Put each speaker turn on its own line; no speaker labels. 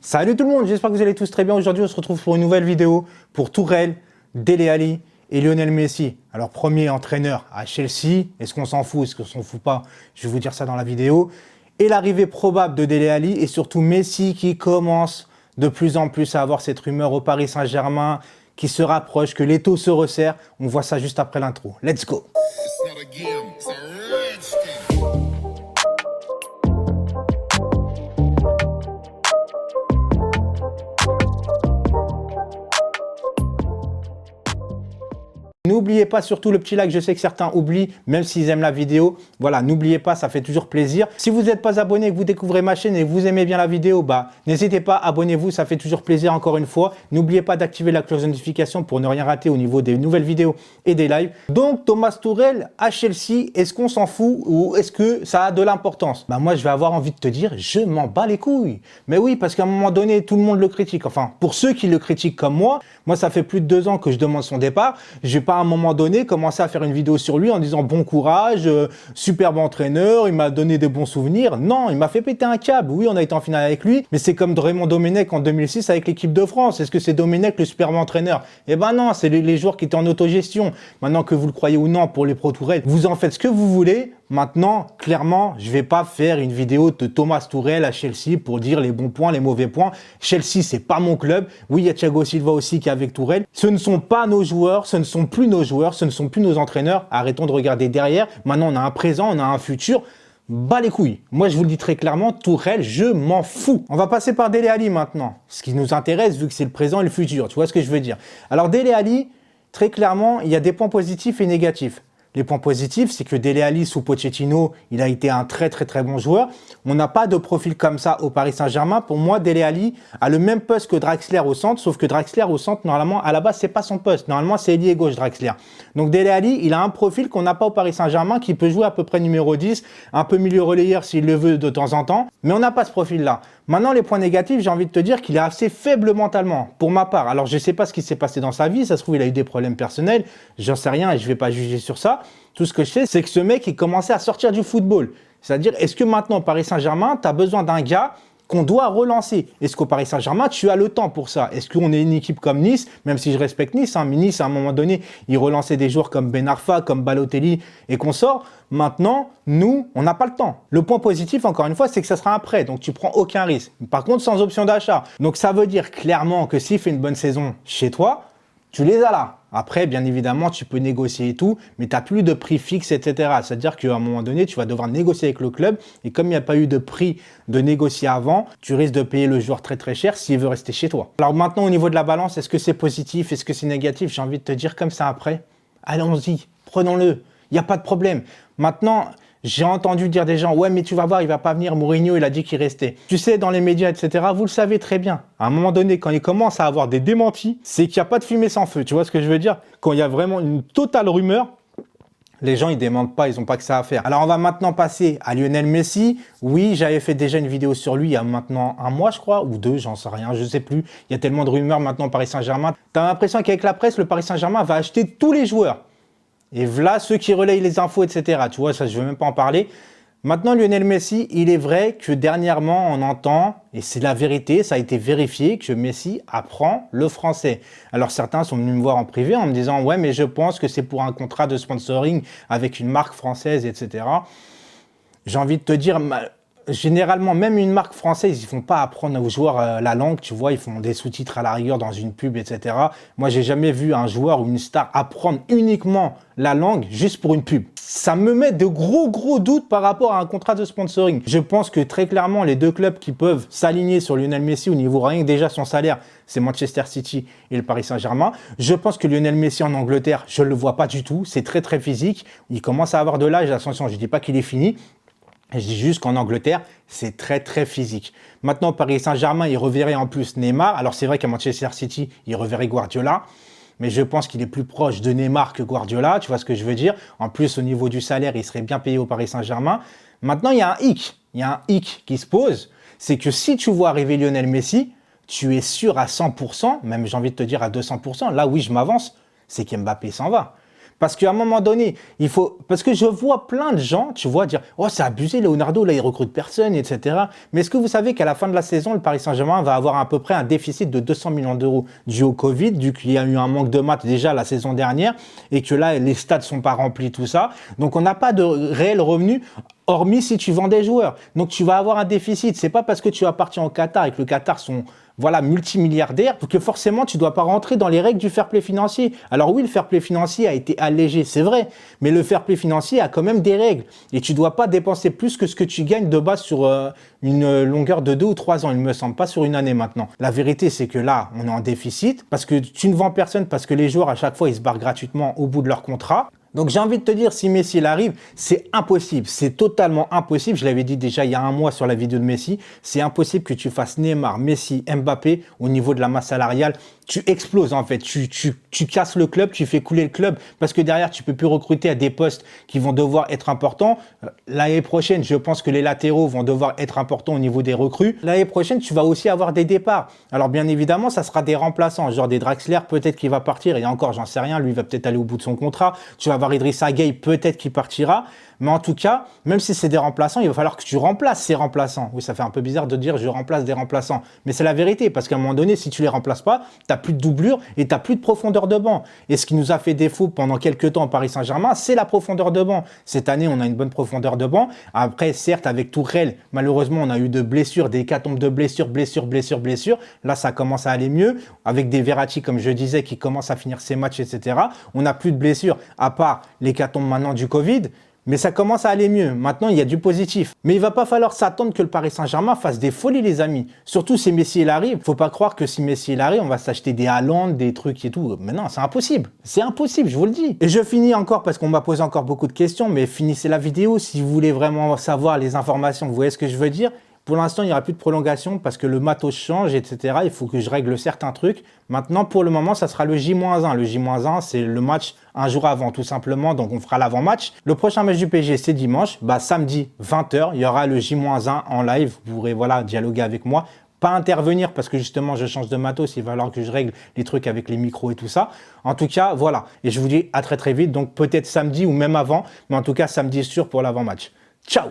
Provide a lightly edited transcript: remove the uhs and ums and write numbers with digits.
Salut tout le monde, j'espère que vous allez tous très bien. Aujourd'hui, on se retrouve pour une nouvelle vidéo pour Tourelle, Dele Alli et Lionel Messi. Alors, premier entraîneur à Chelsea, est-ce qu'on s'en fout, est-ce qu'on s'en fout pas? Je vais vous dire ça dans la vidéo. Et l'arrivée probable de Dele Alli et surtout Messi qui commence de plus en plus à avoir cette rumeur au Paris Saint-Germain qui se rapproche, que l'étau se resserre. On voit ça juste après l'intro. Let's go! N'oubliez pas surtout le petit like, je sais que certains oublient, même s'ils aiment la vidéo. Voilà, n'oubliez pas, ça fait toujours plaisir. Si vous n'êtes pas abonné et que vous découvrez ma chaîne et que vous aimez bien la vidéo, n'hésitez pas, abonnez-vous, ça fait toujours plaisir encore une fois. N'oubliez pas d'activer la cloche de notification pour ne rien rater au niveau des nouvelles vidéos et des lives. Donc, Thomas Tuchel à Chelsea, est-ce qu'on s'en fout ou est-ce que ça a de l'importance? Moi, je vais avoir envie de te dire, je m'en bats les couilles. Mais oui, parce qu'à un moment donné, tout le monde le critique. Enfin, pour ceux qui le critiquent comme moi, ça fait plus de 2 ans que je demande son départ. Je vais pas à un moment donné commencer à faire une vidéo sur lui en disant bon courage, superbe entraîneur, il m'a donné des bons souvenirs. Non, il m'a fait péter un câble. Oui, on a été en finale avec lui, mais c'est comme Raymond Domenech en 2006 avec l'équipe de France. Est-ce que c'est Domenech le superbe entraîneur? Eh ben non, c'est les joueurs qui étaient en autogestion. Maintenant que vous le croyez ou non pour les Pro Tourelle, vous en faites ce que vous voulez. Maintenant, clairement, je vais pas faire une vidéo de Thomas Tuchel à Chelsea pour dire les bons points, les mauvais points. Chelsea, c'est pas mon club. Oui, il y a Thiago Silva aussi qui est avec Tuchel. Ce ne sont pas nos joueurs, ce ne sont plus nos joueurs, ce ne sont plus nos entraîneurs. Arrêtons de regarder derrière. Maintenant, on a un présent, on a un futur. Bas les couilles. Moi, je vous le dis très clairement, Tuchel, je m'en fous. On va passer par Dele Alli maintenant. Ce qui nous intéresse, vu que c'est le présent et le futur. Tu vois ce que je veux dire? Alors, Dele Alli, très clairement, il y a des points positifs et négatifs. Les points positifs, c'est que Dele Alli sous Pochettino, il a été un très bon joueur. On n'a pas de profil comme ça au Paris Saint-Germain. Pour moi, Dele Alli a le même poste que Draxler au centre, sauf que Draxler au centre, normalement, à la base, c'est pas son poste. Normalement, c'est ailier gauche, Draxler. Donc Dele Alli, il a un profil qu'on n'a pas au Paris Saint-Germain, qui peut jouer à peu près numéro 10, un peu milieu relayeur s'il le veut de temps en temps, mais on n'a pas ce profil-là. Maintenant, les points négatifs, j'ai envie de te dire qu'il est assez faible mentalement, pour ma part. Alors, je ne sais pas ce qui s'est passé dans sa vie, ça se trouve, il a eu des problèmes personnels, j'en sais rien et je ne vais pas juger sur ça. Tout ce que je sais, c'est que ce mec, il commençait à sortir du football. C'est-à-dire, est-ce que maintenant, au Paris Saint-Germain, tu as besoin d'un gars qu'on doit relancer? Est-ce qu'au Paris Saint-Germain, tu as le temps pour ça? Est-ce qu'on est une équipe comme Nice? Même si je respecte Nice, mais Nice, à un moment donné, il relançait des joueurs comme Ben Arfa, comme Balotelli et consorts. Maintenant, nous, on n'a pas le temps. Le point positif, encore une fois, c'est que ça sera un prêt, donc tu prends aucun risque. Par contre, sans option d'achat. Donc ça veut dire clairement que s'il fait une bonne saison chez toi, tu les as là. Après, bien évidemment, tu peux négocier et tout, mais tu n'as plus de prix fixe, etc. C'est-à-dire qu'à un moment donné, tu vas devoir négocier avec le club. Et comme il n'y a pas eu de prix de négocier avant, tu risques de payer le joueur très cher s'il veut rester chez toi. Alors maintenant, au niveau de la balance, est-ce que c'est positif? Est-ce que c'est négatif? J'ai envie de te dire comme ça après. Allons-y, prenons-le. Il n'y a pas de problème. Maintenant, j'ai entendu dire des gens, ouais, mais tu vas voir, il va pas venir, Mourinho, il a dit qu'il restait. Tu sais, dans les médias, etc., vous le savez très bien. À un moment donné, quand il commence à avoir des démentis, c'est qu'il n'y a pas de fumée sans feu. Tu vois ce que je veux dire? Quand il y a vraiment une totale rumeur, les gens, ils démentent pas, ils n'ont pas que ça à faire. Alors, on va maintenant passer à Lionel Messi. Oui, j'avais fait déjà une vidéo sur lui il y a maintenant 1 mois, je crois, ou 2, j'en sais rien, je sais plus. Il y a tellement de rumeurs maintenant au Paris Saint-Germain. Tu as l'impression qu'avec la presse, le Paris Saint-Germain va acheter tous les joueurs. Et voilà ceux qui relayent les infos, etc. Tu vois, ça, je ne veux même pas en parler. Maintenant, Lionel Messi, il est vrai que dernièrement, on entend, et c'est la vérité, ça a été vérifié, que Messi apprend le français. Alors, certains sont venus me voir en privé en me disant « Ouais, mais je pense que c'est pour un contrat de sponsoring avec une marque française, etc. » J'ai envie de te dire... Généralement, même une marque française, ils ne font pas apprendre aux joueurs la langue, tu vois, ils font des sous-titres à la rigueur dans une pub, etc. Moi, j'ai jamais vu un joueur ou une star apprendre uniquement la langue juste pour une pub. Ça me met de gros doutes par rapport à un contrat de sponsoring. Je pense que très clairement, les deux clubs qui peuvent s'aligner sur Lionel Messi au niveau rien que déjà son salaire, c'est Manchester City et le Paris Saint-Germain. Je pense que Lionel Messi en Angleterre, je ne le vois pas du tout. C'est très physique. Il commence à avoir de l'âge, attention, je ne dis pas qu'il est fini. Je dis juste qu'en Angleterre, c'est très physique. Maintenant, Paris Saint-Germain, il reverrait en plus Neymar. Alors, c'est vrai qu'à Manchester City, il reverrait Guardiola. Mais je pense qu'il est plus proche de Neymar que Guardiola. Tu vois ce que je veux dire? En plus, au niveau du salaire, il serait bien payé au Paris Saint-Germain. Maintenant, il y a un hic. Il y a un hic qui se pose. C'est que si tu vois arriver Lionel Messi, tu es sûr à 100%, même j'ai envie de te dire à 200%, là oui, je m'avance, c'est qu'Mbappé s'en va. Parce qu'à un moment donné, il faut... Parce que je vois plein de gens, tu vois, dire « Oh, c'est abusé, Leonardo, là, il recrute personne, etc. » Mais est-ce que vous savez qu'à la fin de la saison, le Paris Saint-Germain va avoir à peu près un déficit de 200 millions d'euros dû au Covid, dû qu'il y a eu un manque de maths déjà la saison dernière et que là, les stades ne sont pas remplis, tout ça. Donc, on n'a pas de réel revenu hormis si tu vends des joueurs. Donc, tu vas avoir un déficit. C'est pas parce que tu vas partir au Qatar et que le Qatar sont... voilà, multimilliardaire, que forcément, tu ne dois pas rentrer dans les règles du fair play financier. Alors oui, le fair play financier a été allégé, c'est vrai, mais le fair play financier a quand même des règles. Et tu ne dois pas dépenser plus que ce que tu gagnes de base sur une longueur de 2 ou 3 ans, il me semble, pas sur une année maintenant. La vérité, c'est que là, on est en déficit, parce que tu ne vends personne, parce que les joueurs, à chaque fois, ils se barrent gratuitement au bout de leur contrat. Donc j'ai envie de te dire, si Messi il arrive, c'est impossible, c'est totalement impossible. Je l'avais dit déjà il y a un mois sur la vidéo de Messi, c'est impossible que tu fasses Neymar, Messi, Mbappé au niveau de la masse salariale. Tu exploses en fait, tu casses le club, tu fais couler le club parce que derrière tu peux plus recruter à des postes qui vont devoir être importants. L'année prochaine, je pense que les latéraux vont devoir être importants au niveau des recrues. L'année prochaine, tu vas aussi avoir des départs. Alors bien évidemment, ça sera des remplaçants, genre des Draxler, peut-être qu'il va partir et encore, j'en sais rien, lui il va peut-être aller au bout de son contrat. Tu vas avoir Idrissa Gueye, peut-être qu'il partira. Mais en tout cas, même si c'est des remplaçants, il va falloir que tu remplaces ces remplaçants. Oui, ça fait un peu bizarre de dire je remplace des remplaçants. Mais c'est la vérité, parce qu'à un moment donné, si tu les remplaces pas, tu n'as plus de doublure et tu n'as plus de profondeur de banc. Et ce qui nous a fait défaut pendant quelques temps au Paris Saint-Germain, c'est la profondeur de banc. Cette année, on a une bonne profondeur de banc. Après, certes, avec Tourelle, malheureusement, on a eu de blessures, des hécatombes de blessures. Là, ça commence à aller mieux. Avec des Verratti, comme je disais, qui commencent à finir ses matchs, etc. On n'a plus de blessures, à part l'hécatombe maintenant du Covid. Mais ça commence à aller mieux. Maintenant, il y a du positif. Mais il ne va pas falloir s'attendre que le Paris Saint-Germain fasse des folies, les amis. Surtout si Messi il arrive. Il ne faut pas croire que si Messi il arrive, on va s'acheter des Haaland, des trucs et tout. Mais non, c'est impossible. C'est impossible, je vous le dis. Et je finis encore parce qu'on m'a posé encore beaucoup de questions. Mais finissez la vidéo si vous voulez vraiment savoir les informations. Vous voyez ce que je veux dire ? Pour l'instant, il n'y aura plus de prolongation parce que le matos change, etc. Il faut que je règle certains trucs. Maintenant, pour le moment, ça sera le J-1. Le J-1, c'est le match un jour avant, tout simplement. Donc, on fera l'avant-match. Le prochain match du PSG, c'est dimanche. Samedi, 20h, il y aura le J-1 en live. Vous pourrez dialoguer avec moi. Pas intervenir parce que justement, je change de matos. Il va falloir que je règle les trucs avec les micros et tout ça. En tout cas, voilà. Et je vous dis à très très vite. Donc, peut-être samedi ou même avant. Mais en tout cas, samedi sûr pour l'avant-match. Ciao!